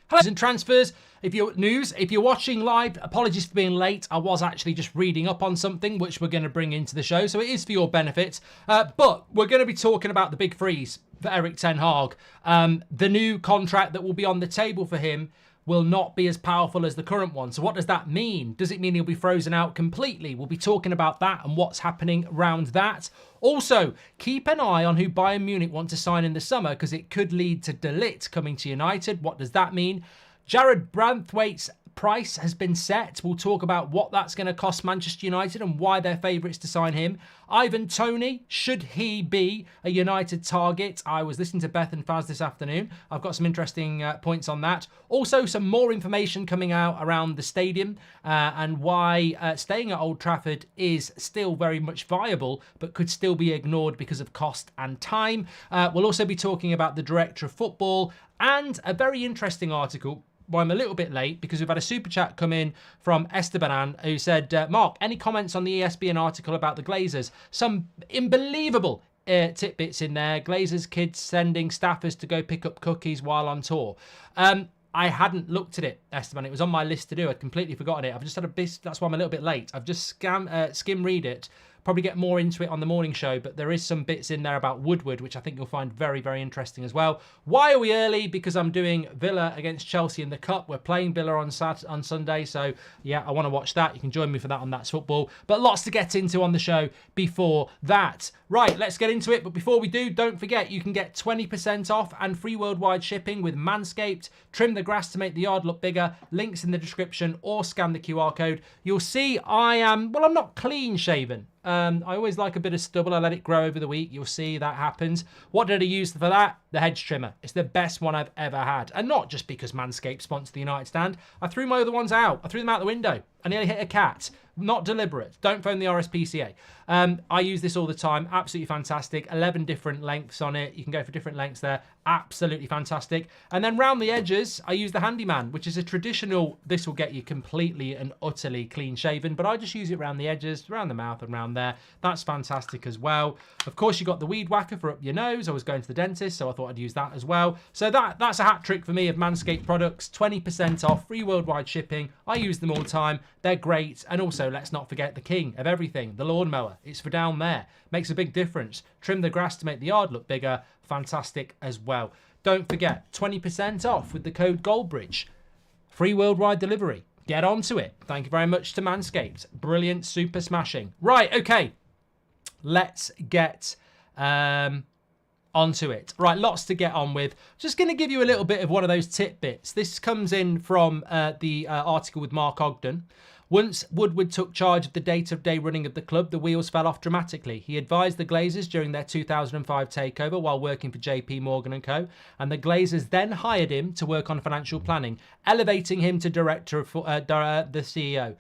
Hello, and transfers. If you're watching live, apologies for being late. I was actually just reading up on something which we're going to bring into the show, so it is for your benefit. But we're going to be talking about the big freeze for Erik ten Hag. The new contract that will be on the table for him will not be as powerful as the current one. So what does that mean? Does it mean he'll be frozen out completely? We'll be talking about that and what's happening around that. Also, keep an eye on who Bayern Munich want to sign in the summer, because it could lead to De Ligt coming to United. What does that mean? Jared Branthwaite's price has been set. We'll talk about what that's going to cost Manchester United and why they're favourites to sign him. Ivan Toney, should he be a United target? I was listening to Beth and Faz this afternoon. I've got some interesting points on that. Also, some more information coming out around the stadium and why staying at Old Trafford is still very much viable, but could still be ignored because of cost and time. We'll also be talking about the director of football and a very interesting article. Well, I'm a little bit late because we've had a super chat come in from Esteban who said, Mark, any comments on the ESPN article about the Glazers? Some unbelievable tidbits in there. Glazers kids sending staffers to go pick up cookies while on tour. I hadn't looked at it, Esteban. It was on my list to do. I'd completely forgotten it. I've just had that's why I'm a little bit late. I've just skim read it. Probably get more into it on the morning show, but there is some bits in there about Woodward, which I think you'll find very, very interesting as well. Why are we early? Because I'm doing Villa against Chelsea in the Cup. We're playing Villa on Sunday, so yeah, I want to watch that. You can join me for that on That's Football. But lots to get into on the show before that. Right, let's get into it. But before we do, don't forget you can get 20% off and free worldwide shipping with Manscaped. Trim the grass to make the yard look bigger. Links in the description or scan the QR code. You'll see I'm not clean shaven. I always like a bit of stubble. I let it grow over the week. You'll see that happens. What did I use for that? The hedge trimmer. It's the best one I've ever had. And not just because Manscaped sponsored the United Stand. I threw my other ones out. I threw them out the window. I nearly hit a cat. Not deliberate. Don't phone the RSPCA. I use this all the time. Absolutely fantastic. 11 different lengths on it. You can go for different lengths there. Absolutely fantastic. And then round the edges, I use the Handyman, which is a traditional, this will get you completely and utterly clean shaven, but I just use it around the edges, around the mouth and around there. That's fantastic as well. Of course, you got the Weed Whacker for up your nose. I was going to the dentist, so I thought I'd use that as well. So that's a hat trick for me of Manscaped products. 20% off, free worldwide shipping. I use them all the time. They're great. And also, let's not forget the king of everything, the lawnmower. It's for down there. Makes a big difference. Trim the grass to make the yard look bigger. Fantastic as well. Don't forget, 20% off with the code Goldbridge. Free worldwide delivery. Get onto it. Thank you very much to Manscaped. Brilliant, super smashing. Right, okay. Let's get onto it. Right, lots to get on with. Just going to give you a little bit of one of those tidbits. This comes in from the article with Mark Ogden. Once Woodward took charge of the day-to-day running of the club, the wheels fell off dramatically. He advised the Glazers during their 2005 takeover while working for JP Morgan & Co. And the Glazers then hired him to work on financial planning, elevating him to director of the CEO.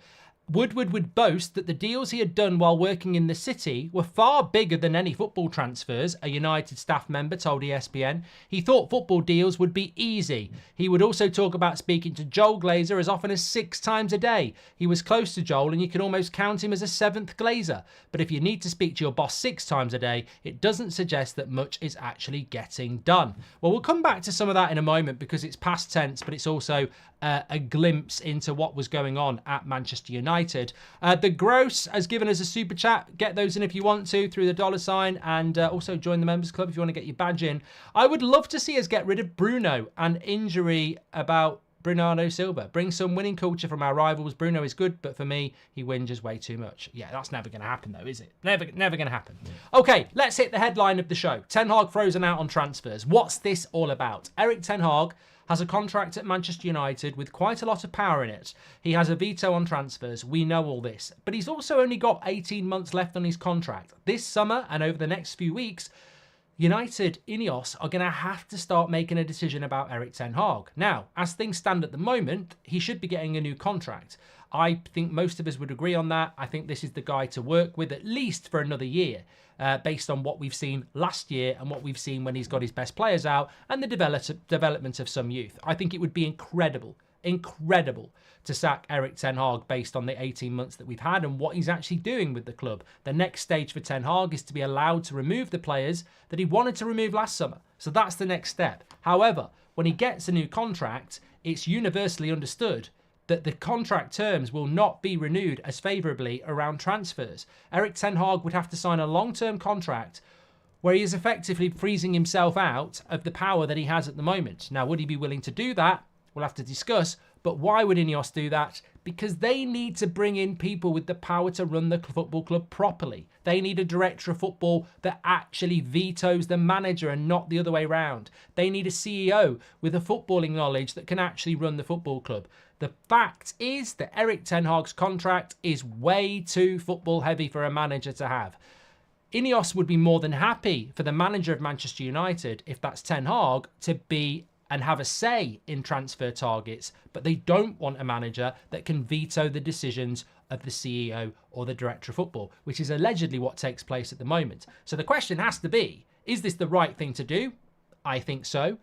Woodward would boast that the deals he had done while working in the city were far bigger than any football transfers, a United staff member told ESPN. He thought football deals would be easy. He would also talk about speaking to Joel Glazer as often as 6 times a day. He was close to Joel and you can almost count him as a 7th Glazer. But if you need to speak to your boss 6 times a day, it doesn't suggest that much is actually getting done. Well, we'll come back to some of that in a moment because it's past tense, but it's also a glimpse into what was going on at Manchester United. The Gross has given us a super chat. Get those in if you want to through the $sign, and also join the members club if you want to get your badge in. I would love to see us get rid of Bruno and injury about Bernardo Silva. Bring some winning culture from our rivals. Bruno is good, but for me, he whinges way too much. Yeah, that's never going to happen though, is it? Never going to happen. Okay, let's hit the headline of the show. Ten Hag frozen out on transfers. What's this all about? Erik ten Hag has a contract at Manchester United with quite a lot of power in it. He has a veto on transfers. We know all this. But he's also only got 18 months left on his contract. This summer and over the next few weeks, United, Ineos, are going to have to start making a decision about Erik ten Hag. Now, as things stand at the moment, he should be getting a new contract. I think most of us would agree on that. I think this is the guy to work with at least for another year, based on what we've seen last year and what we've seen when he's got his best players out and the development of some youth. I think it would be incredible to sack Erik ten Hag based on the 18 months that we've had and what he's actually doing with the club. The next stage for ten Hag is to be allowed to remove the players that he wanted to remove last summer. So that's the next step. However, when he gets a new contract, it's universally understood that the contract terms will not be renewed as favourably around transfers. Erik ten Hag would have to sign a long-term contract where he is effectively freezing himself out of the power that he has at the moment. Now, would he be willing to do that? We'll have to discuss. But why would Ineos do that? Because they need to bring in people with the power to run the football club properly. They need a director of football that actually vetoes the manager and not the other way around. They need a CEO with a footballing knowledge that can actually run the football club. The fact is that Erik ten Hag's contract is way too football heavy for a manager to have. Ineos would be more than happy for the manager of Manchester United, if that's Ten Hag, to be and have a say in transfer targets, but they don't want a manager that can veto the decisions of the CEO or the director of football, which is allegedly what takes place at the moment. So the question has to be, is this the right thing to do? I think so.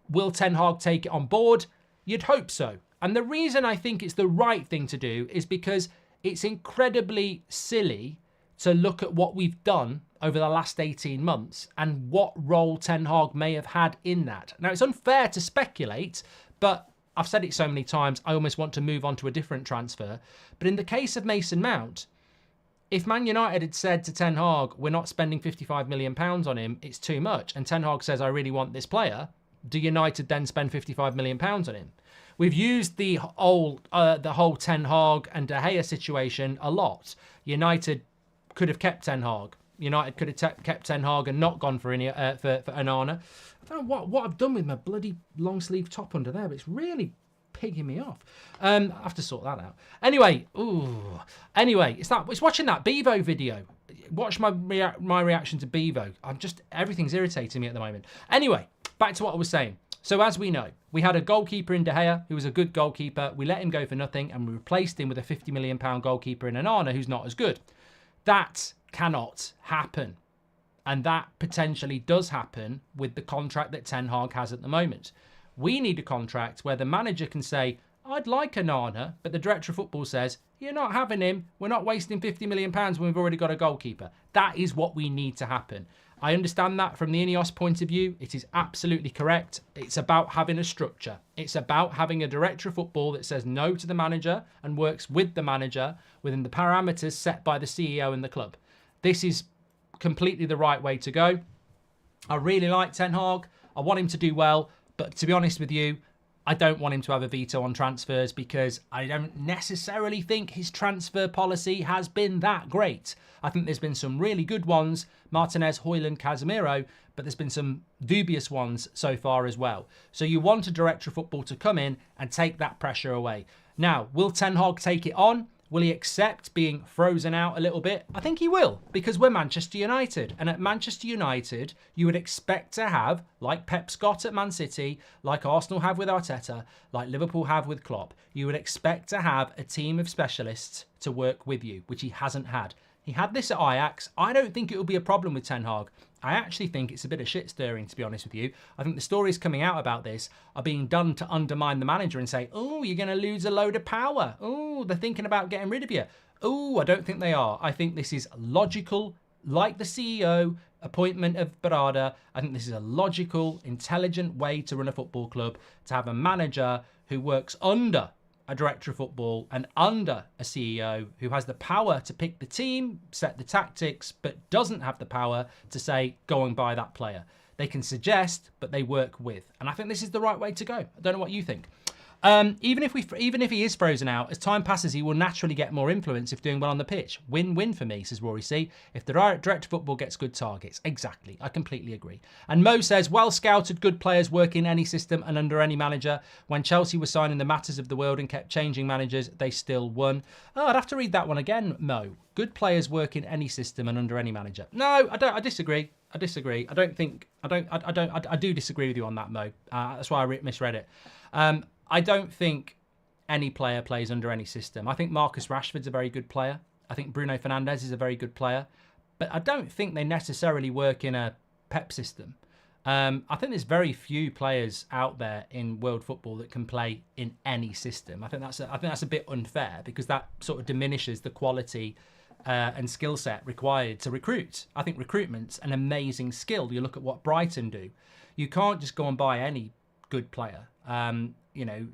Will Ten Hag take it on board? You'd hope so. And the reason I think it's the right thing to do is because it's incredibly silly to look at what we've done over the last 18 months and what role Ten Hag may have had in that. Now, it's unfair to speculate, but I've said it so many times, I almost want to move on to a different transfer. But in the case of Mason Mount, if Man United had said to Ten Hag, we're not spending £55 million on him, it's too much, and Ten Hag says, I really want this player, do United then spend £55 million on him? We've used the whole Ten Hag and De Gea situation a lot. United could have kept Ten Hag. United could have kept Ten Hag and not gone for Onana. I don't know what I've done with my bloody long sleeve top under there, but it's really pigging me off. I have to sort that out. Anyway, it's watching that Bevo video. Watch my reaction to Bevo. Everything's irritating me at the moment. Anyway, back to what I was saying. So as we know, we had a goalkeeper in De Gea who was a good goalkeeper. We let him go for nothing and we replaced him with a £50 million goalkeeper in Onana who's not as good. That cannot happen. And that potentially does happen with the contract that Ten Hag has at the moment. We need a contract where the manager can say, I'd like Onana, but the director of football says, you're not having him. We're not wasting £50 million when we've already got a goalkeeper. That is what we need to happen. I understand that from the Ineos point of view. It is absolutely correct. It's about having a structure. It's about having a director of football that says no to the manager and works with the manager within the parameters set by the CEO and the club. This is completely the right way to go. I really like Ten Hag. I want him to do well. But to be honest with you, I don't want him to have a veto on transfers because I don't necessarily think his transfer policy has been that great. I think there's been some really good ones, Martinez, Hojlund, Casemiro, but there's been some dubious ones so far as well. So you want a director of football to come in and take that pressure away. Now, will Ten Hag take it on? Will he accept being frozen out a little bit? I think he will, because we're Manchester United. And at Manchester United, you would expect to have, like Pep got at Man City, like Arsenal have with Arteta, like Liverpool have with Klopp, you would expect to have a team of specialists to work with you, which he hasn't had. He had this at Ajax. I don't think it will be a problem with Ten Hag. I actually think it's a bit of shit stirring, to be honest with you. I think the stories coming out about this are being done to undermine the manager and say, oh, you're going to lose a load of power. Oh, they're thinking about getting rid of you. Oh, I don't think they are. I think this is logical, like the CEO appointment of Barada. I think this is a logical, intelligent way to run a football club, to have a manager who works under a director of football and under a CEO who has the power to pick the team, set the tactics, but doesn't have the power to say, go and buy that player. They can suggest, but they work with. And I think this is the right way to go. I don't know what you think. Even if he is frozen out, as time passes, he will naturally get more influence if doing well on the pitch. Win-win for me, says Rory C. If the director of football gets good targets. Exactly. I completely agree. And Mo says, well-scouted, good players work in any system and under any manager. When Chelsea was signing the matters of the world and kept changing managers, they still won. Oh, I'd have to read that one again, Mo. Good players work in any system and under any manager. No, I don't. I disagree. I disagree. I do disagree with you on that, Mo. That's why I misread it. I don't think any player plays under any system. I think Marcus Rashford's a very good player. I think Bruno Fernandes is a very good player. But I don't think they necessarily work in a Pep system. I think there's very few players out there in world football that can play in any system. I think that's a bit unfair because that sort of diminishes the quality and skill set required to recruit. I think recruitment's an amazing skill. You look at what Brighton do. You can't just go and buy any good player. You know,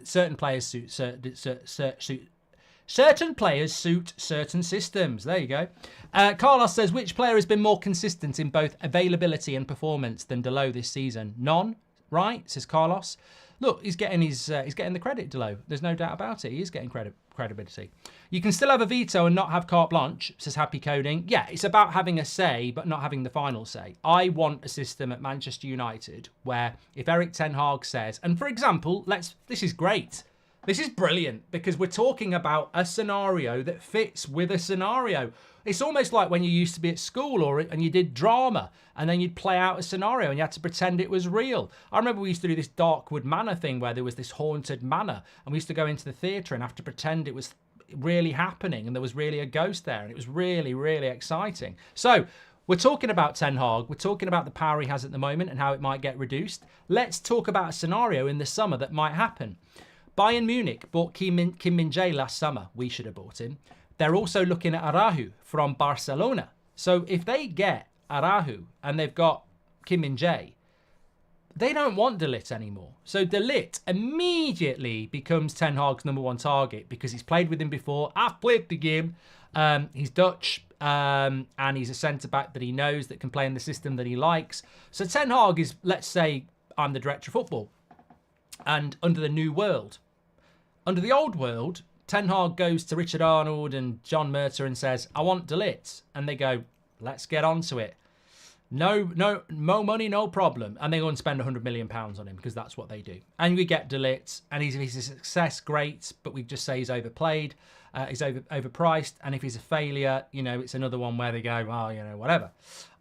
certain players suit certain players suit certain systems. There you go. Carlos says, which player has been more consistent in both availability and performance than Delo this season? None, right? Says Carlos. Look, he's getting the credit, Delo. There's no doubt about it. He is getting credibility. You can still have a veto and not have carte blanche, says Happy Coding. Yeah, it's about having a say, but not having the final say. I want a system at Manchester United where if Erik ten Hag says, and for example, this is great. This is brilliant because we're talking about a scenario that fits with a scenario. It's almost like when you used to be at school and you did drama and then you'd play out a scenario and you had to pretend it was real. I remember we used to do this Darkwood Manor thing where there was this haunted manor and we used to go into the theatre and have to pretend it was really happening and there was really a ghost there and it was really, really exciting. So we're talking about Ten Hag. We're talking about the power he has at the moment and how it might get reduced. Let's talk about a scenario in the summer that might happen. Bayern Munich bought Kim Min-jae last summer. We should have bought him. They're also looking at Araujo from Barcelona. So if they get Araujo and they've got Kim Min-jae, they don't want De Ligt anymore. So De Ligt immediately becomes Ten Hag's number one target because he's played with him before. I've played the game. He's Dutch and he's a centre-back that he knows that can play in the system that he likes. So Ten Hag is, let's say, I'm the director of football. And under the new world. Under the old world, Ten Hag goes to Richard Arnold and John Murtaugh and says, I want De Ligt. And they go, let's get onto it. No money, no problem. And they go and spend £100 million on him because that's what they do. And we get De Ligt, and if he's a success, great. But we just say he's overplayed, he's overpriced. And if he's a failure, you know, it's another one where they go, oh, you know, whatever.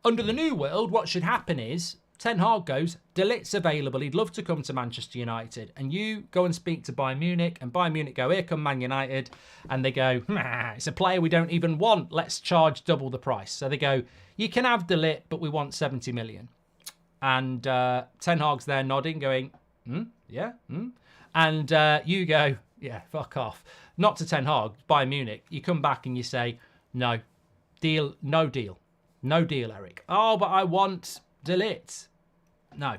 Under the new world, what should happen is Ten Hag goes, De Ligt's available, he'd love to come to Manchester United. And you go and speak to Bayern Munich, and Bayern Munich go, here come Man United. And they go, it's a player we don't even want, let's charge double the price. So they go, you can have De Ligt, but we want 70 million. And Ten Hag's there nodding, going, yeah. And you go, yeah, fuck off. Not to Ten Hag, Bayern Munich. You come back and you say, no deal, Eric. Oh, but I want De Ligt. No,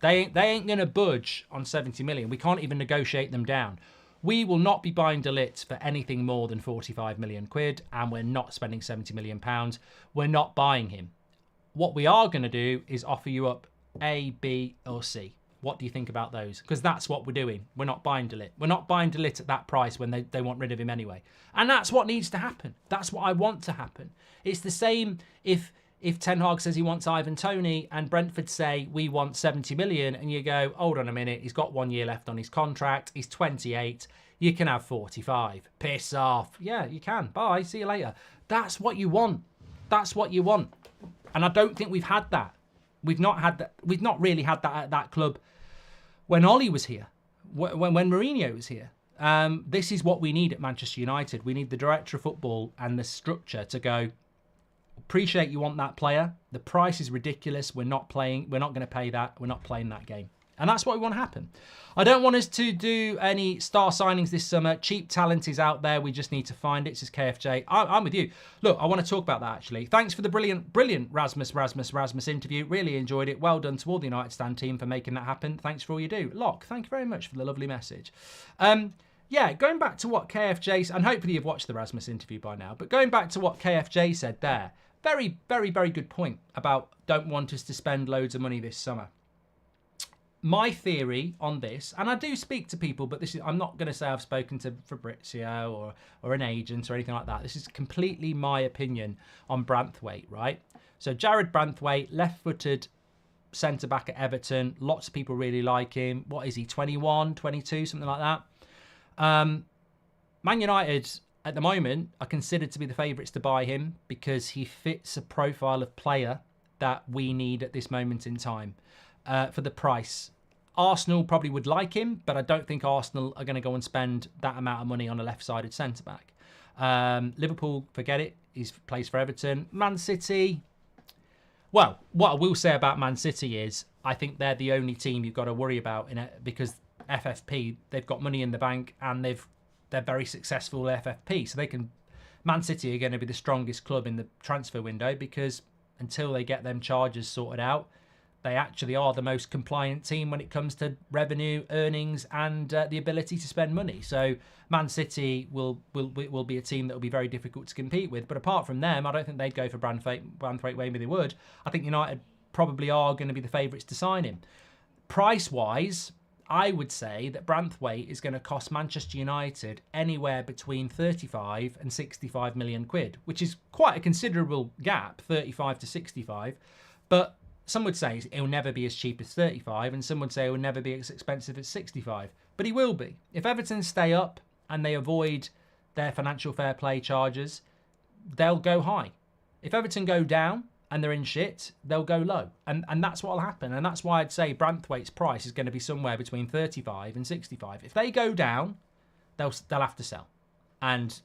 they ain't going to budge on 70 million. We can't even negotiate them down. We will not be buying De Ligt for anything more than 45 million quid, and we're not spending 70 million pounds. We're not buying him. What we are going to do is offer you up A, B, or C. What do you think about those? Because that's what we're doing. We're not buying De Ligt. We're not buying De Ligt at that price when they want rid of him anyway. And that's what needs to happen. That's what I want to happen. It's the same if Ten Hag says he wants Ivan Toney and Brentford say we want 70 million and you go, hold on a minute, he's got 1 year left on his contract, he's 28, you can have 45. Piss off. Yeah, you can. Bye, see you later. That's what you want. That's what you want. And I don't think we've had that. We've not had that. We've not really had that at that club when Ollie was here, when Mourinho was here. This is what we need at Manchester United. We need the director of football and the structure to go, appreciate you want that player. The price is ridiculous. We're not going to pay that. We're not playing that game. And that's what we want to happen. I don't want us to do any star signings this summer. Cheap talent is out there. We just need to find it, says KFJ. I'm with you. Look, I want to talk about that, actually. Thanks for the brilliant Rasmus interview. Really enjoyed it. Well done to all the United Stand team for making that happen. Thanks for all you do. Locke, thank you very much for the lovely message. Yeah, going back to what KFJ, and hopefully you've watched the Rasmus interview by now, but going back to what KFJ said there, very, very, very good point about don't want us to spend loads of money this summer. My theory on this, and I do speak to people, but I'm not going to say I've spoken to Fabrizio or an agent or anything like that. This is completely my opinion on Branthwaite, right? So Jared Branthwaite, left-footed centre-back at Everton. Lots of people really like him. What is he, 21, 22, something like that? Man United, at the moment, are considered to be the favourites to buy him because he fits a profile of player that we need at this moment in time. For the price. Arsenal probably would like him, but I don't think Arsenal are going to go and spend that amount of money on a left-sided centre-back. Liverpool, forget it. He plays for Everton. Man City, well, what I will say about Man City is I think they're the only team you've got to worry about in it because FFP, they've got money in the bank and they're very successful FFP. So Man City are going to be the strongest club in the transfer window because until they get them charges sorted out, They actually are the most compliant team when it comes to revenue, earnings, and the ability to spend money. So Man City will be a team that will be very difficult to compete with. But apart from them, I don't think they'd go for Branthwaite. Maybe they would. I think United probably are going to be the favourites to sign him. Price-wise, I would say that Branthwaite is going to cost Manchester United anywhere between 35 and 65 million quid, which is quite a considerable gap, 35 to 65. But some would say it will never be as cheap as 35, and some would say it will never be as expensive as 65. But he will be. If Everton stay up and they avoid their financial fair play charges, they'll go high. If Everton go down and they're in shit, they'll go low. And that's what will happen. And that's why I'd say Branthwaite's price is going to be somewhere between 35 and 65. If they go down, they'll have to sell. And,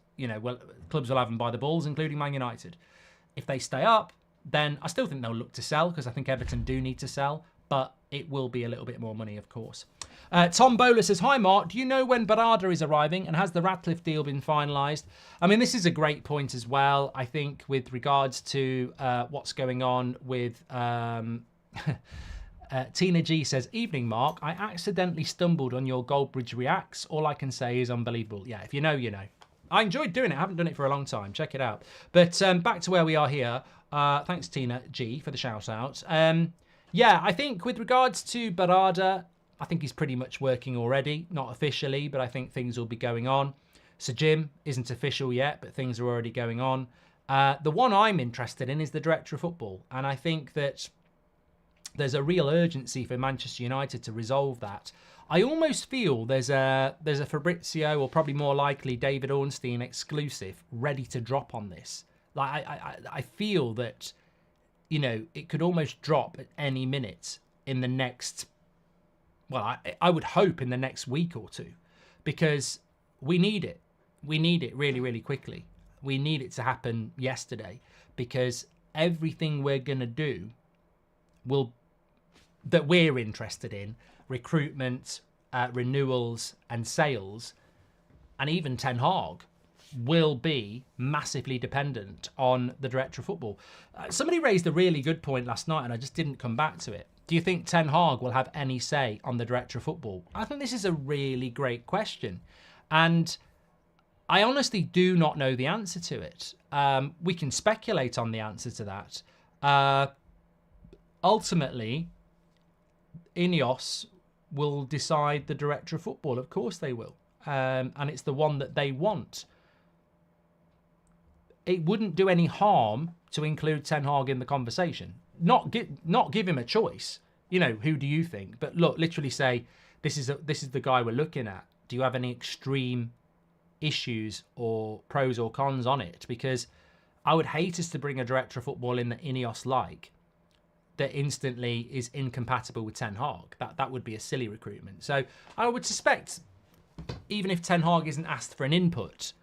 clubs will have them by the balls, including Man United. If they stay up, then I still think they'll look to sell, because I think Everton do need to sell, but it will be a little bit more money, of course. Tom Bowler says, "Hi Mark, do you know when Barada is arriving, and has the Ratcliffe deal been finalised?" I mean, this is a great point as well, I think, with regards to what's going on with... Tina G says, "Evening Mark, I accidentally stumbled on your Goldbridge Reacts. All I can say is unbelievable." Yeah, if you know, you know. I enjoyed doing it. I haven't done it for a long time. Check it out. But back to where we are here. Thanks, Tina G, for the shout-out. Yeah, I think with regards to Barada, I think he's pretty much working already. Not officially, but I think things will be going on. Sir Jim isn't official yet, but things are already going on. The one I'm interested in is the Director of Football. And I think that there's a real urgency for Manchester United to resolve that. I almost feel there's a Fabrizio, or probably more likely David Ornstein exclusive, ready to drop on this. Like I feel that, it could almost drop at any minute in the next, well, I would hope in the next week or two, because we need it. We need it really, really quickly. We need it to happen yesterday, because everything we're going to do that we're interested in, recruitment, renewals and sales, and even Ten Hag, will be massively dependent on the Director of Football. Somebody raised a really good point last night, and I just didn't come back to it. Do you think Ten Hag will have any say on the Director of Football? I think this is a really great question, and I honestly do not know the answer to it. We can speculate on the answer to that. Ultimately, Ineos will decide the Director of Football. Of course they will. And it's the one that they want. It wouldn't do any harm to include Ten Hag in the conversation. Not give him a choice. Who do you think? But look, literally say, this is the guy we're looking at. Do you have any extreme issues or pros or cons on it? Because I would hate us to bring a Director of Football in that Ineos like, that instantly is incompatible with Ten Hag. That would be a silly recruitment. So I would suspect, even if Ten Hag isn't asked for an input,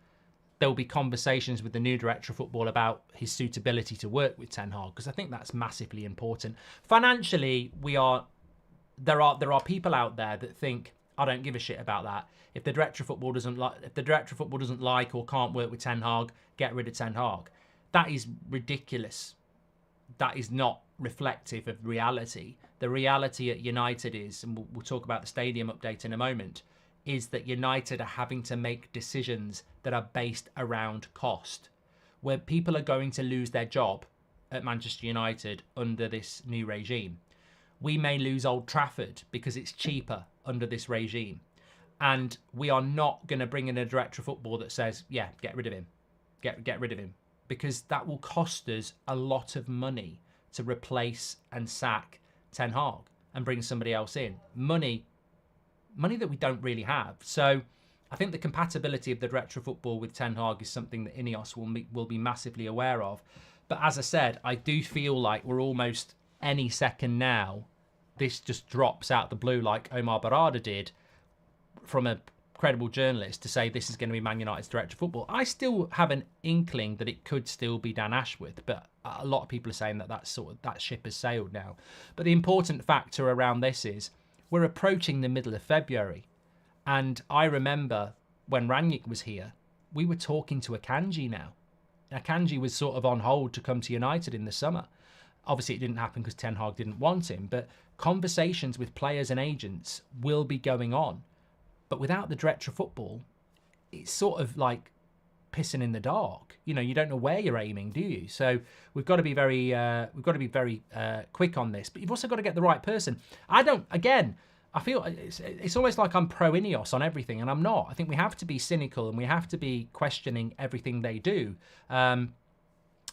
there will be conversations with the new Director of Football about his suitability to work with Ten Hag, because I think that's massively important. Financially, there are people out there that think, I don't give a shit about that. If the Director of Football doesn't like or can't work with Ten Hag, get rid of Ten Hag. That is ridiculous. That is not reflective of reality. The reality at United is, and we'll talk about the stadium update in a moment, is that United are having to make decisions that are based around cost, where people are going to lose their job at Manchester United under this new regime. We may lose Old Trafford because it's cheaper under this regime. And we are not going to bring in a Director of Football that says, yeah, get rid of him. Get rid of him. Because that will cost us a lot of money to replace and sack Ten Hag and bring somebody else in. Money that we don't really have. So I think the compatibility of the Director of Football with Ten Hag is something that Ineos will be massively aware of. But as I said, I do feel like we're almost any second now, this just drops out the blue like Omar Barada did from a credible journalist to say this is going to be Man United's Director of Football. I still have an inkling that it could still be Dan Ashworth, but a lot of people are saying that ship has sailed now. But the important factor around this is we're approaching the middle of February. And I remember when Rangnick was here, we were talking to Akanji now. Akanji was sort of on hold to come to United in the summer. Obviously, it didn't happen because Ten Hag didn't want him, but conversations with players and agents will be going on. But without the director of football, it's sort of like pissing in the dark. You know, you don't know where you're aiming, do you? So we've got to be very quick on this. But you've also got to get the right person. I feel it's almost like I'm pro Ineos on everything, and I'm not. I think we have to be cynical and we have to be questioning everything they do.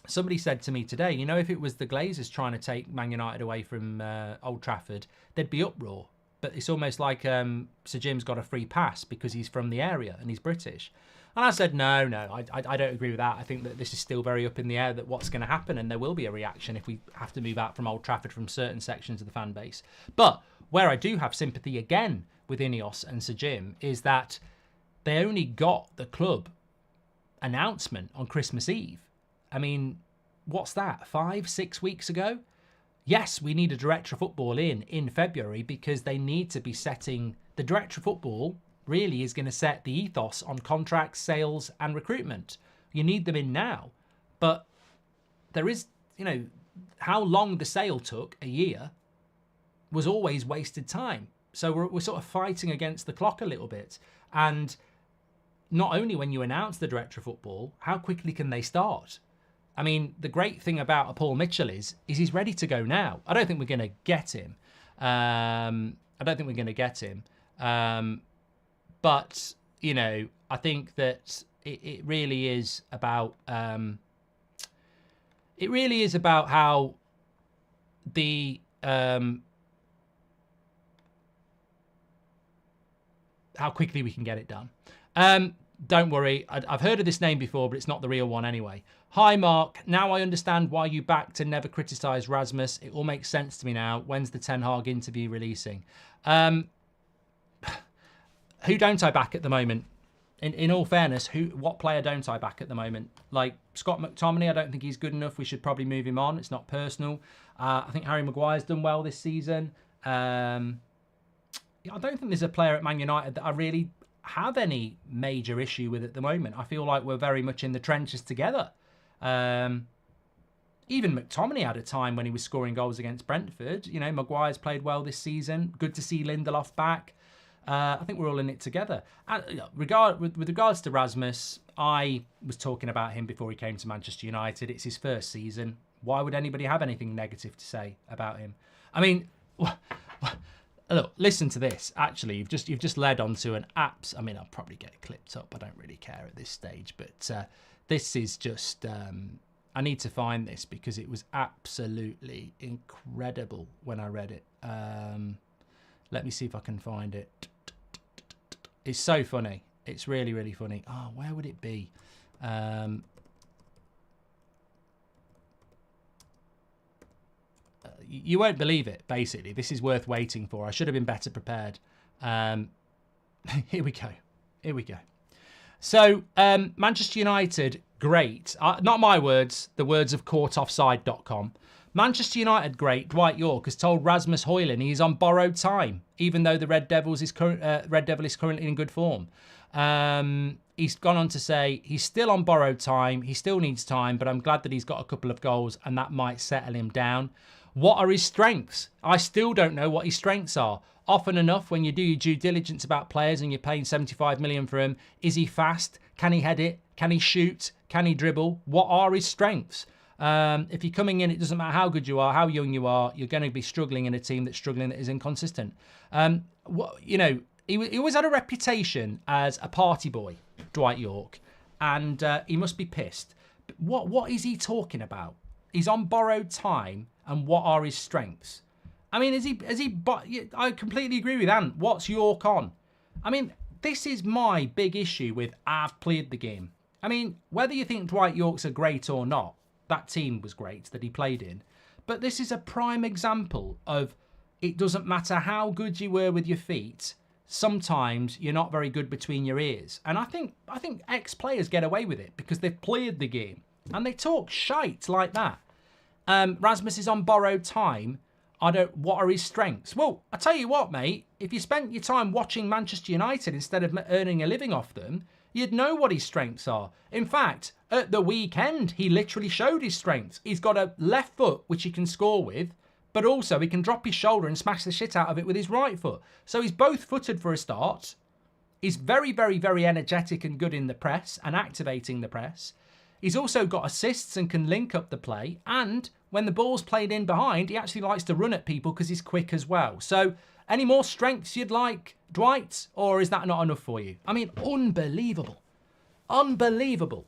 Somebody said to me today, you know, if it was the Glazers trying to take Man United away from Old Trafford, there'd be uproar. But it's almost like Sir Jim's got a free pass because he's from the area and he's British. And I said, no, I don't agree with that. I think that this is still very up in the air, that what's going to happen, and there will be a reaction if we have to move out from Old Trafford from certain sections of the fan base. But where I do have sympathy again with Ineos and Sir Jim is that they only got the club announcement on Christmas Eve. I mean, what's that, 5-6 weeks ago? Yes, we need a director of football in February because they need to be setting... The director of football really is going to set the ethos on contracts, sales and recruitment. You need them in now. But there is, you know, how long the sale took, a year, was always wasted time. So we're sort of fighting against the clock a little bit. And not only when you announce the director of football, how quickly can they start? I mean, the great thing about a Paul Mitchell is he's ready to go now. I don't think we're going to get him. But, you know, I think that it really is about... it really is about how the... how quickly we can get it done. Don't worry, I've heard of this name before, but it's not the real one anyway. Hi, Mark. Now I understand why you backed and never criticised Rasmus. It all makes sense to me now. When's the Ten Hag interview releasing? Who don't I back at the moment? In all fairness, what player don't I back at the moment? Like Scott McTominay, I don't think he's good enough. We should probably move him on. It's not personal. I think Harry Maguire's done well this season. I don't think there's a player at Man United that I really have any major issue with at the moment. I feel like we're very much in the trenches together. Even McTominay had a time when he was scoring goals against Brentford. You know, Maguire's played well this season. Good to see Lindelof back. I think we're all in it together. With regards to Rasmus, I was talking about him before he came to Manchester United. It's his first season. Why would anybody have anything negative to say about him? I mean, look, listen to this. Actually, you've just led on to an apps. I mean, I'll probably get it clipped up. I don't really care at this stage, but this is just. I need to find this because it was absolutely incredible when I read it. Let me see if I can find it. It's so funny. It's really, really funny. Oh, where would it be? You won't believe it, basically. This is worth waiting for. I should have been better prepared. Here we go. So, Manchester United, great. Not my words, the words of courtoffside.com. Manchester United great Dwight Yorke has told Rasmus Hojlund he's on borrowed time, even though the Red Devil is currently in good form. He's gone on to say he's still on borrowed time, he still needs time, but I'm glad that he's got a couple of goals and that might settle him down. What are his strengths? I still don't know what his strengths are. Often enough, when you do your due diligence about players and you're paying 75 million for him, is he fast? Can he head it? Can he shoot? Can he dribble? What are his strengths? If you're coming in, it doesn't matter how good you are, how young you are, you're going to be struggling in a team that's struggling, that is inconsistent. You know, he always had a reputation as a party boy, Dwight Yorke, and he must be pissed. But what is he talking about? He's on borrowed time, and what are his strengths? I mean, I completely agree with Ant. What's Yorke on? I mean, this is my big issue with I've played the game. I mean, whether you think Dwight Yorke's a great or not, that team was great that he played in. But this is a prime example of it doesn't matter how good you were with your feet, sometimes you're not very good between your ears. And I think ex-players get away with it because they've played the game. And they talk shite like that. Rasmus is on borrowed time. What are his strengths? Well, I tell you what, mate, if you spent your time watching Manchester United instead of earning a living off them, You'd know what his strengths are. In fact, at the weekend, he literally showed his strengths. He's got a left foot, which he can score with, but also he can drop his shoulder and smash the shit out of it with his right foot. So he's both-footed for a start. He's very, very, very energetic and good in the press and activating the press. He's also got assists and can link up the play. And when the ball's played in behind, he actually likes to run at people because he's quick as well. So any more strengths you'd like, Dwight? Or is that not enough for you? I mean, unbelievable. Unbelievable.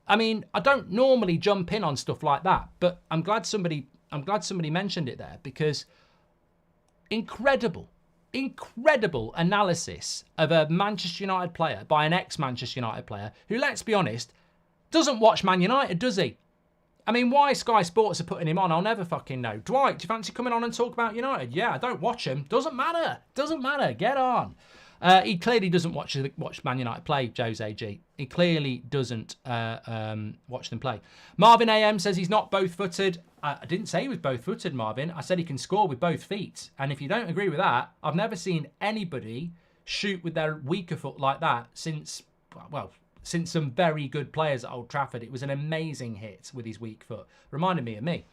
I mean, I don't normally jump in on stuff like that, but I'm glad somebody mentioned it there, because incredible analysis of a Manchester United player by an ex-Manchester United player who, let's be honest, doesn't watch Man United, does he? I mean, why Sky Sports are putting him on, I'll never fucking know. Dwight, do you fancy coming on and talk about United? Yeah, I don't watch him. Doesn't matter. Doesn't matter. Get on. He clearly doesn't watch Man United play, Jose G. He clearly doesn't watch them play. Marvin AM says he's not both-footed. I didn't say he was both-footed, Marvin. I said he can score with both feet. And if you don't agree with that, I've never seen anybody shoot with their weaker foot like that since some very good players at Old Trafford. It was an amazing hit with his weak foot. Reminded me of me.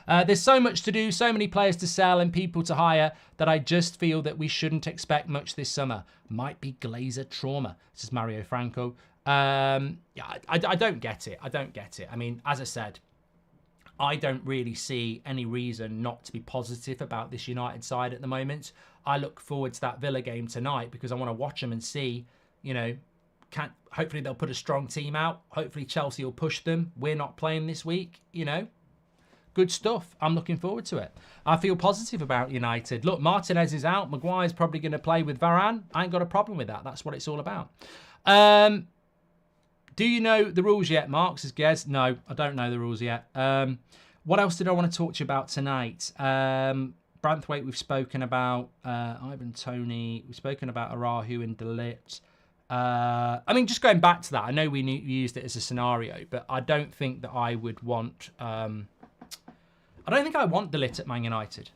There's so much to do, so many players to sell and people to hire that I just feel that we shouldn't expect much this summer. Might be Glazer trauma, says Mario Franco. I don't get it. I don't get it. I mean, as I said, I don't really see any reason not to be positive about this United side at the moment. I look forward to that Villa game tonight because I want to watch them and see, hopefully they'll put a strong team out. Hopefully Chelsea will push them. We're not playing this week, Good stuff. I'm looking forward to it. I feel positive about United. Look, Martinez is out. Maguire's probably going to play with Varane. I ain't got a problem with that. That's what it's all about. Do you know the rules yet, Mark? Says Gez. No, I don't know the rules yet. What else did I want to talk to you about tonight? Branthwaite, we've spoken about. Ivan Toney. We've spoken about Arahu and De Ligt. Just going back to that, I know we used it as a scenario, but I don't think that I would want... I don't think I want De Ligt at Man United.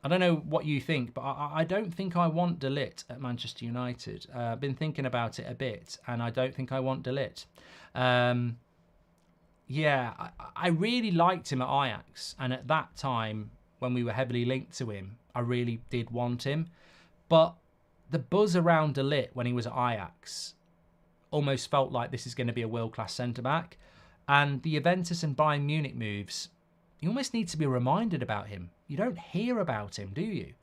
I don't know what you think, but I don't think I want De Ligt at Manchester United. I've been thinking about it a bit, and I don't think I want De Ligt. I really liked him at Ajax, and at that time, when we were heavily linked to him, I really did want him. But the buzz around De Ligt when he was at Ajax almost felt like this is going to be a world-class centre-back. And the Juventus and Bayern Munich moves... You almost need to be reminded about him. You don't hear about him, do you?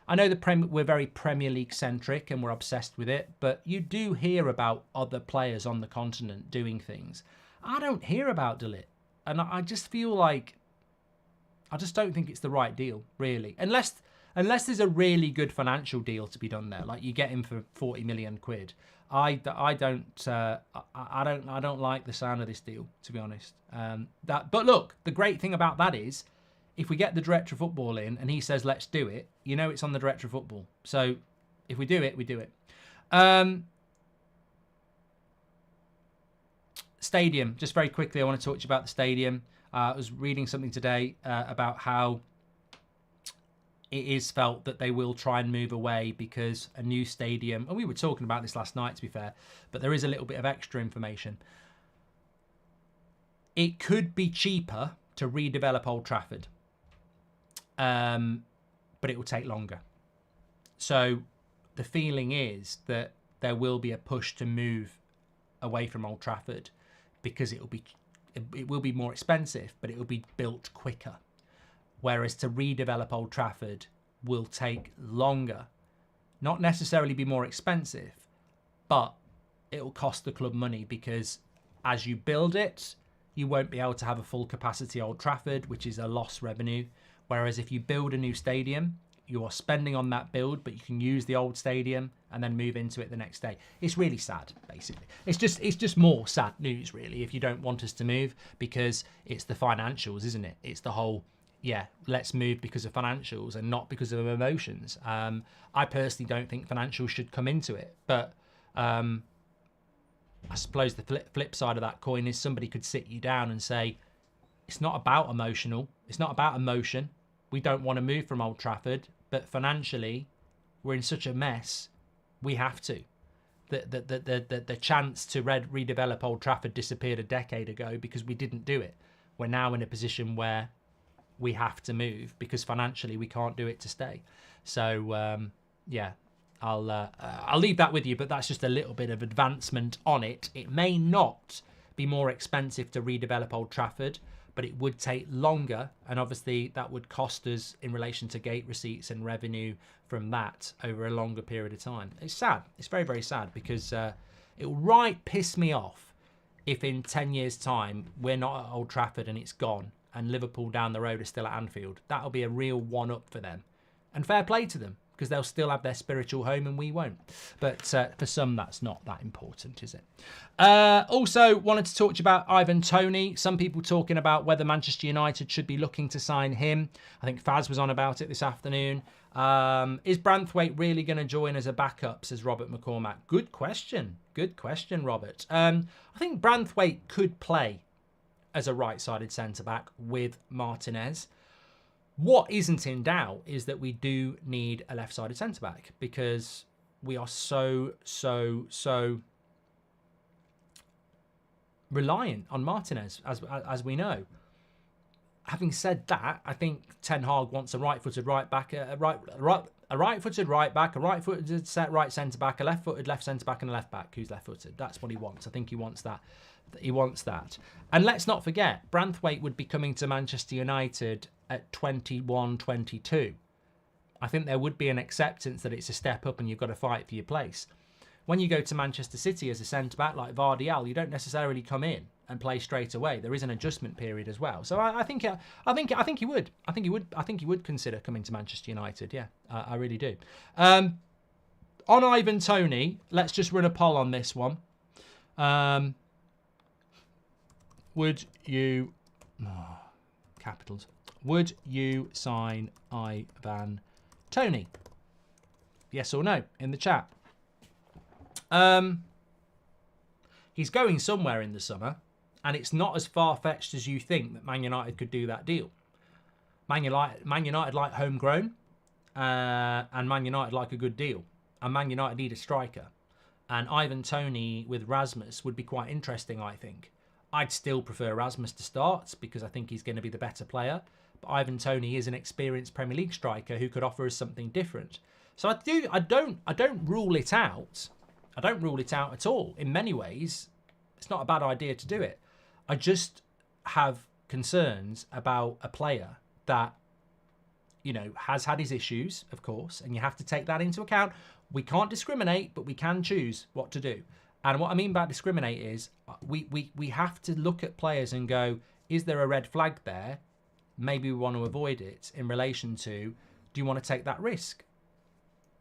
I know we're very Premier League centric and we're obsessed with it, but you do hear about other players on the continent doing things. I don't hear about De Ligt, and I just feel like I just don't think it's the right deal, really. Unless there's a really good financial deal to be done there, like you get him for 40 million quid. I don't like the sound of this deal, to be honest. But look, the great thing about that is, if we get the director of football in and he says let's do it, it's on the director of football. So if we do it, we do it. Stadium, just very quickly, I want to talk to you about the stadium. I was reading something today about how it is felt that they will try and move away because a new stadium, and we were talking about this last night, to be fair, but there is a little bit of extra information. It could be cheaper to redevelop Old Trafford, but it will take longer. So the feeling is that there will be a push to move away from Old Trafford because it will be more expensive, but it will be built quicker. Whereas to redevelop Old Trafford will take longer. Not necessarily be more expensive, but it will cost the club money because as you build it, you won't be able to have a full capacity Old Trafford, which is a lost revenue. Whereas if you build a new stadium, you are spending on that build, but you can use the old stadium and then move into it the next day. It's really sad, basically. It's just more sad news, really, if you don't want us to move, because it's the financials, isn't it? It's the whole... let's move because of financials and not because of emotions. I personally don't think financials should come into it. But I suppose the flip side of that coin is somebody could sit you down and say, it's not about emotional. It's not about emotion. We don't want to move from Old Trafford, but financially, we're in such a mess, we have to. the chance to redevelop Old Trafford disappeared a decade ago because we didn't do it. We're now in a position where we have to move because financially we can't do it to stay. So yeah, I'll leave that with you, but that's just a little bit of advancement on it. It may not be more expensive to redevelop Old Trafford, but it would take longer, and obviously that would cost us in relation to gate receipts and revenue from that over a longer period of time. It's sad. It's very, very sad because it will piss me off if in 10 years' time we're not at Old Trafford and it's gone and Liverpool down the road are still at Anfield. That'll be a real one-up for them. And fair play to them, because they'll still have their spiritual home and we won't. But for some, that's not that important, is it? Also, wanted to talk to you about Ivan Toney. Some people talking about whether Manchester United should be looking to sign him. I think Faz was on about it this afternoon. Is Branthwaite really going to join as a backup, says Robert McCormack. Good question. Good question, Robert. I think Branthwaite could play as a right-sided centre-back with Martinez. What isn't in doubt is that we do need a left-sided centre-back because we are so reliant on Martinez, as we know. Having said that, I think Ten Hag wants a right-footed right-back, a right-footed right-back, a right-footed right centre-back, a left-footed left centre-back, and a left-back who's left-footed. That's what he wants. I think he wants that. He wants that. And let's not forget, Branthwaite would be coming to Manchester United at 21, 22. I think there would be an acceptance that it's a step up and you've got to fight for your place. When you go to Manchester City as a centre-back like Vardial, you don't necessarily come in and play straight away. There is an adjustment period as well. So I think he would. I think he would consider coming to Manchester United. Yeah, I really do. On Ivan Toney, let's just run a poll on this one. Would you capitals? Would you sign Ivan Toney? Yes or no in the chat. He's going somewhere in the summer, and it's not as far-fetched as you think that Man United could do that deal. Man United like homegrown, and Man United like a good deal. And Man United need a striker. And Ivan Toney with Rasmus would be quite interesting, I think. I'd still prefer Rasmus to start because I think he's going to be the better player. But Ivan Toney is an experienced Premier League striker who could offer us something different. So I don't rule it out. I don't rule it out at all. In many ways, it's not a bad idea to do it. I just have concerns about a player that, you know, has had his issues, of course, and you have to take that into account. We can't discriminate, but we can choose what to do. And what I mean by discriminate is we have to look at players and go, is there a red flag there? Maybe we want to avoid it in relation to, do you want to take that risk?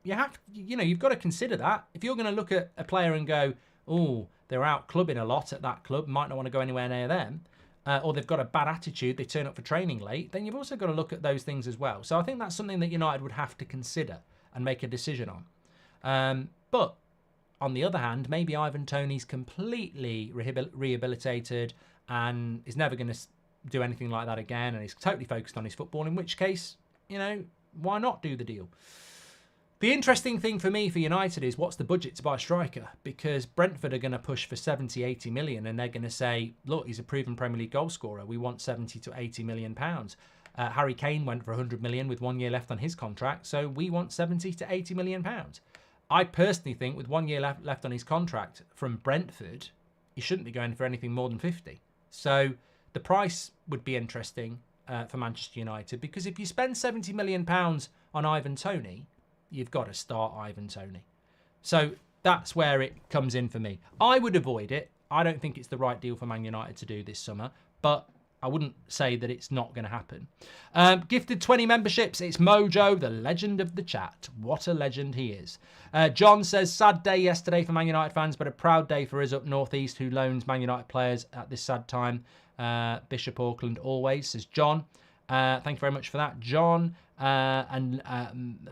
You've got to consider that. If you're going to look at a player and go, oh, they're out clubbing a lot at that club, might not want to go anywhere near them, or they've got a bad attitude, they turn up for training late, then you've also got to look at those things as well. So I think that's something that United would have to consider and make a decision on. But on the other hand, maybe Ivan Toney's completely rehabilitated and is never going to do anything like that again, and he's totally focused on his football, in which case, why not do the deal? The interesting thing for me for United is what's the budget to buy a striker? Because Brentford are going to push for 70, 80 million, and they're going to say, look, he's a proven Premier League goal scorer. We want 70 to 80 million pounds. Harry Kane went for 100 million with 1 year left on his contract, so we want 70 to 80 million pounds. I personally think with 1 year left on his contract from Brentford, he shouldn't be going for anything more than 50. So the price would be interesting for Manchester United, because if you spend 70 million pounds on Ivan Toney, you've got to start Ivan Toney. So that's where it comes in for me. I would avoid it. I don't think it's the right deal for Man United to do this summer, but I wouldn't say that it's not going to happen. Gifted 20 memberships. It's Mojo, the legend of the chat. What a legend he is. John says, sad day yesterday for Man United fans, but a proud day for us up northeast who loans Man United players at this sad time. Bishop Auckland always, says John. Thank you very much for that, John. And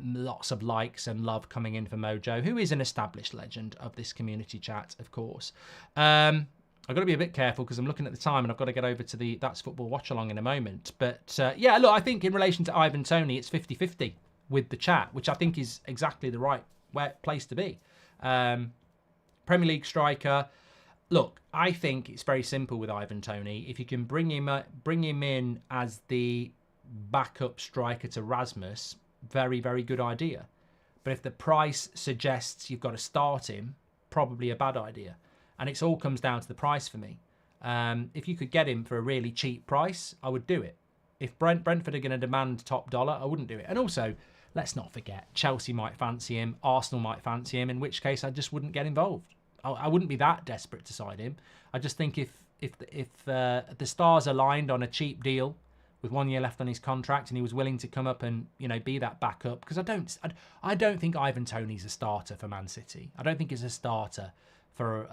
lots of likes and love coming in for Mojo, who is an established legend of this community chat, of course. I've got to be a bit careful because I'm looking at the time and I've got to get over to the That's Football watch along in a moment. But yeah, look, I think in relation to Ivan Toney, it's 50-50 with the chat, which I think is exactly the right place to be. Premier League striker. Look, I think it's very simple with Ivan Toney. If you can bring him in as the backup striker to Rasmus, very, very good idea. But if the price suggests you've got to start him, probably a bad idea. And it all comes down to the price for me. If you could get him for a really cheap price, I would do it. If Brentford are going to demand top dollar, I wouldn't do it. And also, let's not forget, Chelsea might fancy him, Arsenal might fancy him, in which case I just wouldn't get involved. I wouldn't be that desperate to sign him. I just think if the stars aligned on a cheap deal with 1 year left on his contract and he was willing to come up and be that backup, because I don't think Ivan Toney's a starter for Man City. I don't think he's a starter for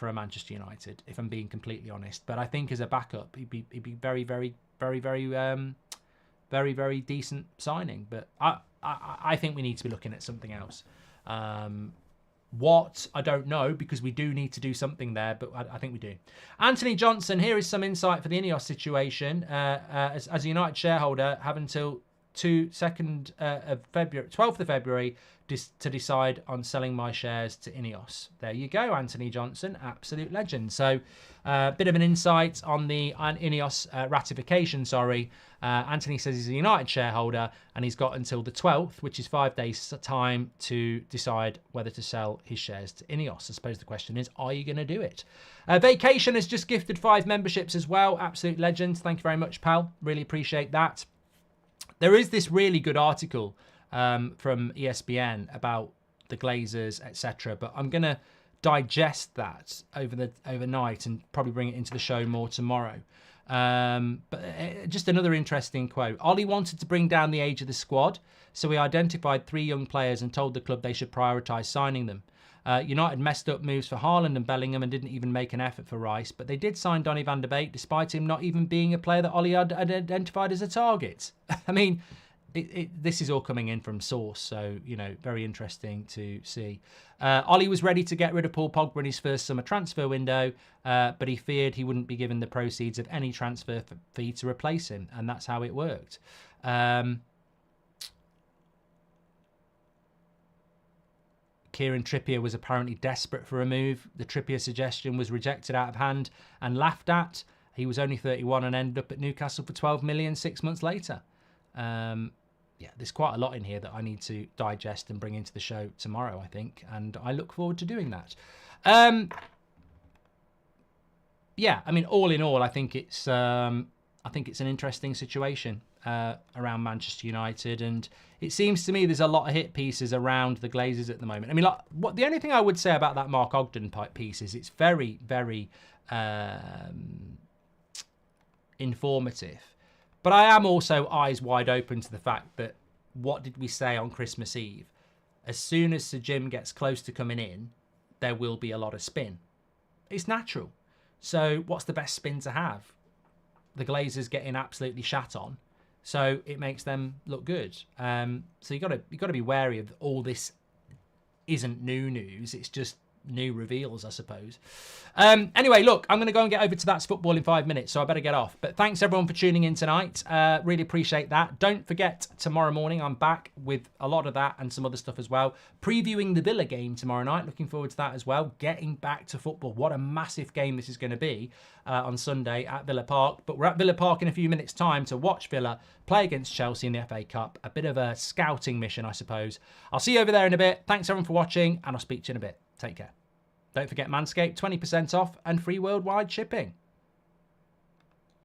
a Manchester United, if I'm being completely honest. But I think as a backup, he'd be very, very, very, very, very, very decent signing. But I think we need to be looking at something else. What? I don't know, because we do need to do something there, but I think we do. Anthony Johnson, here is some insight for the Ineos situation. As a United shareholder, have until 12th of February to decide on selling my shares to Ineos. There you go, Anthony Johnson, absolute legend. So a bit of an insight on the Ineos ratification, Anthony says he's a United shareholder and he's got until the 12th, which is 5 days time, to decide whether to sell his shares to Ineos. I suppose the question is, are you going to do it? Vacation has just gifted 5 memberships as well. Absolute legend. Thank you very much, pal. Really appreciate that. There is this really good article from ESPN about the Glazers, etc. But I'm going to digest that overnight and probably bring it into the show more tomorrow. But just another interesting quote. Ollie wanted to bring down the age of the squad, so he identified 3 young players and told the club they should prioritise signing them. United messed up moves for Haaland and Bellingham and didn't even make an effort for Rice, but they did sign Donny van de Beek despite him not even being a player that Ollie had identified as a target. I mean, this is all coming in from source, so, very interesting to see. Ollie was ready to get rid of Paul Pogba in his first summer transfer window, but he feared he wouldn't be given the proceeds of any transfer fee to replace him, and that's how it worked. Kieran Trippier was apparently desperate for a move. The Trippier suggestion was rejected out of hand and laughed at. He was only 31 and ended up at Newcastle for 12 million 6 months later. There's quite a lot in here that I need to digest and bring into the show tomorrow, I think, and I look forward to doing that. All in all, I think it's an interesting situation around Manchester United, and it seems to me there's a lot of hit pieces around the Glazers at the moment. I mean, the only thing I would say about that Mark Ogden piece is it's very, very informative. But I am also eyes wide open to the fact that, what did we say on Christmas Eve? As soon as Sir Jim gets close to coming in, there will be a lot of spin. It's natural. So what's the best spin to have? The Glazers getting absolutely shat on, so it makes them look good. So you got to be wary of all this. Isn't new news. It's just new reveals, I suppose. Anyway, look, I'm going to go and get over to That's Football in 5 minutes, so I better get off. But thanks everyone for tuning in tonight. Really appreciate that. Don't forget, tomorrow morning I'm back with a lot of that and some other stuff as well. Previewing the Villa game tomorrow night. Looking forward to that as well. Getting back to football. What a massive game this is going to be on Sunday at Villa Park. But we're at Villa Park in a few minutes' time to watch Villa play against Chelsea in the FA Cup. A bit of a scouting mission, I suppose. I'll see you over there in a bit. Thanks everyone for watching, and I'll speak to you in a bit. Take care. Don't forget Manscaped, 20% off and free worldwide shipping.